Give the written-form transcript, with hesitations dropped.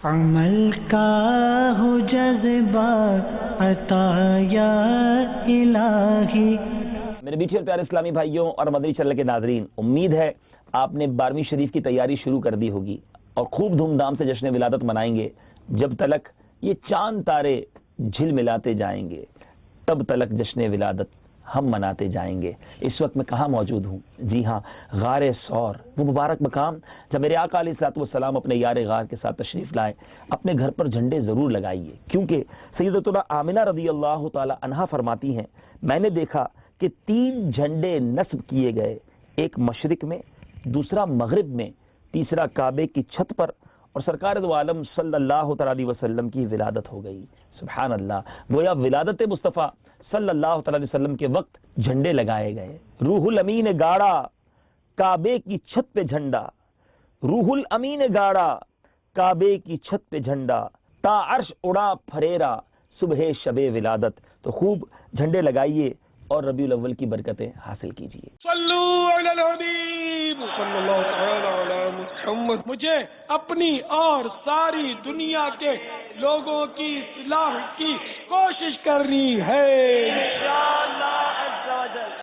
عمل کا ہو جذبہ عطا یا الہی۔ میرے میٹھے اور پیارے اسلامی بھائیوں اور مدنی چینل کے ناظرین، امید ہے آپ نے 12ویں شریف کی تیاری شروع کر دی ہوگی اور خوب دھوم دھام سے جشن ولادت منائیں گے۔ جب تلک یہ چاند تارے جھل ملاتے جائیں گے تب تلک جشن ولادت ہم مناتے جائیں گے۔ اس وقت میں کہاں موجود ہوں؟ جی ہاں، غار ثور، وہ مبارک مقام جب میرے آقا علیہ الصلوۃ والسلام اپنے یار غار کے ساتھ تشریف لائے۔ اپنے گھر پر جھنڈے ضرور لگائیے، کیونکہ سیدتنا آمنہ رضی اللہ تعالی عنہا فرماتی ہیں، میں نے دیکھا کہ 3 جھنڈے نصب کیے گئے، ایک مشرق میں، دوسرا مغرب میں، تیسرا کعبے کی چھت پر، اور سرکار دو عالم صلی اللہ تعالی علیہ وسلم کی ولادت ہو گئی۔ سبحان اللہ، گویا ولادت مصطفیٰ صلی اللہ تعالی علیہ وسلم کے وقت جھنڈے لگائے گئے۔ روح الامین گاڑا کعبے کی چھت پہ جھنڈا، روح الامین گاڑا کعبے کی چھت پہ جھنڈا، تا عرش اڑا پھریرا صبح شب ولادت۔ تو خوب جھنڈے لگائیے اور ربیع الاول کی برکتیں حاصل کیجیے۔ صلو علی الحبیب صلی اللہ تعالی علی محمد۔ مجھے اپنی اور ساری دنیا کے لوگوں کی اصلاح کی کوشش کرنی ہے انشاءاللہ عز و جل۔